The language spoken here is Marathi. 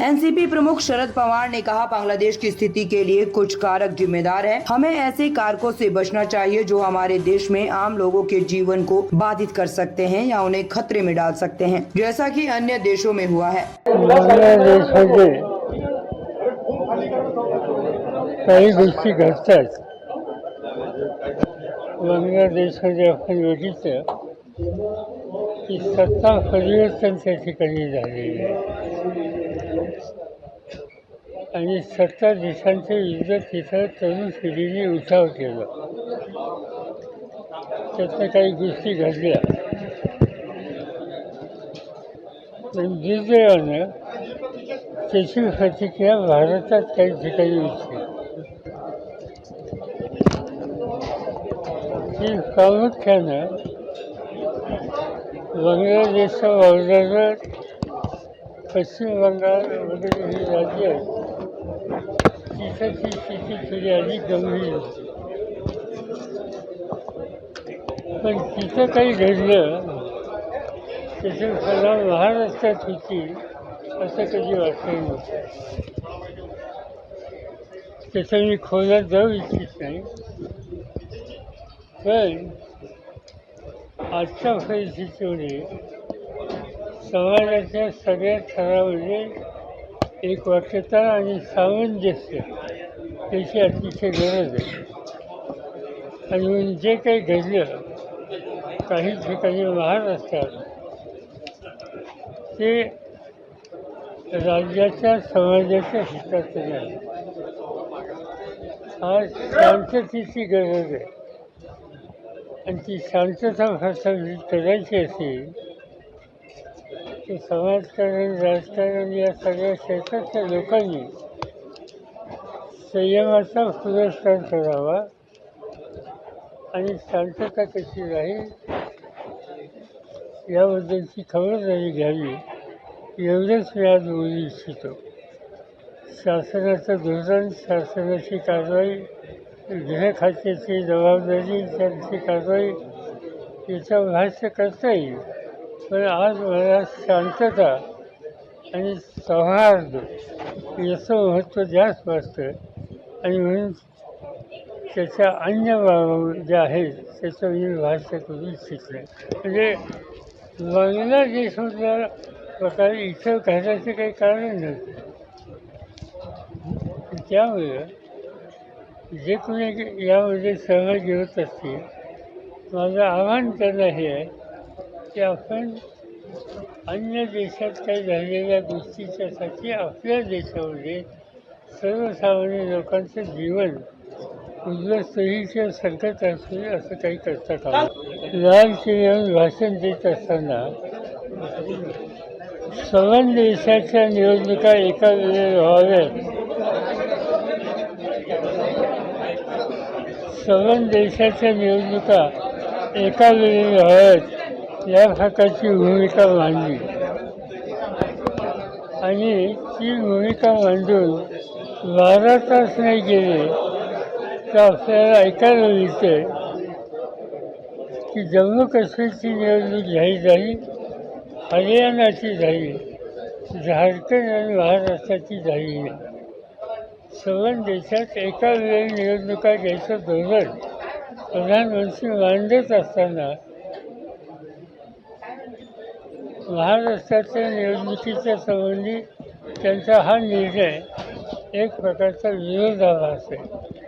एनसीपी प्रमुख शरद पवार ने कहा, बांग्लादेश की स्थिति के लिए कुछ कारक जिम्मेदार है। हमें ऐसे कारकों से बचना चाहिए जो हमारे देश में आम लोगों के जीवन को बाधित कर सकते हैं या उन्हें खतरे में डाल सकते हैं, जैसा कि अन्य देशों में हुआ है। बांगलादेशमध्ये काही गोष्टी घडतात. बांगलादेशमध्ये आपण बघितलं की सत्ता परिवर्तन त्या ठिकाणी झालेलं आहे आणि सत्ता देशांच्या विरुद्ध तिथं तरुण पिढीने उठाव केला. त्यातनं काही गोष्टी घडल्या पण दुर्दैवानं त्याची प्रतिक्रिया भारतात काही ठिकाणी होती. ती प्रामुख्यानं बांगलादेशच्या वावरणारं पश्चिम बंगाल वगैरे ही राज्य तिथं ती स्थिती थोडी अधिक गंभीर होती. पण तिथं काही घडलं त्याचे परिणाम महाराष्ट्रात होतील असं कधी वाटलं नव्हतं. त्याचं मी खोलात जाऊ इच्छित नाही. पण आजच्या परिस्थितीमध्ये समाजाच्या सगळ्या थरामध्ये एकवाक्यता आणि सामंजस्य याची अतिशय गरज आहे. आणि म्हणून जे काही घडलं काही ठिकाणी महाराष्ट्रात ते राज्याच्या समाजाच्या हिताचं नाही. आज शांततेची गरज आहे आणि ती शांतता प्रस्थापित करायची असेल तर समाजकारण राजकारण या सगळ्या क्षेत्रातल्या लोकांनी संयमाचा पुरस्कार करावा आणि शांतता कशी राहील याबद्दलची खबरदारी घ्यावी एवढंच मी आज बोलू इच्छितो. शासनाचं धोरण, शासनाची कारवाई, गृह खात्याची जबाबदारी, त्यांची कारवाई याचं भाष्य करता येईल. पण आज मला शांतता आणि सौहार्द याचं महत्त्व जास्त वाटतं आणि म्हणून त्याच्या अन्य बाबी ज्या आहेत त्याचं मी भाष्य करू इच्छित नाही. म्हणजे बांगलादेशमधल्या प्रकारे इथं घालायचं काही कारण नव्हतं. त्यामुळे जे कोणी यामध्ये सहभागी होत असतील माझं आव्हान त्यांना हे आहे की आपण अन्य देशात काही झालेल्या गोष्टीच्यासाठी आपल्या देशामध्ये सर्वसामान्य लोकांचं जीवन उद्ध्वस्त होईल किंवा संकट असेल असं काही करता कामा नये. लाल किल्ल्यावर भाषण देत असताना 56 देशाच्या निवडणुका एका वेळेला व्हाव्यात, 56 देशाच्या निवडणुका एका वेळेला व्हाव्यात या प्रकारची भूमिका मांडली आणि ती भूमिका मांडून 12 तास नाही गेले तर आपल्याला ऐकायला मिळते की जम्मू काश्मीरची निवडणूक जाहीर झाली, हरियाणाची झाली, झारखंड आणि महाराष्ट्राची झाली नाही. 56 देशात एका वेळी निवडणुका घ्यायचं धोरण प्रधानमंत्री मांडत असताना महाराष्ट्राच्या निवडणुकीच्या संबंधी त्यांचा हा निर्णय एक प्रकारचा विरोधाभास आहे.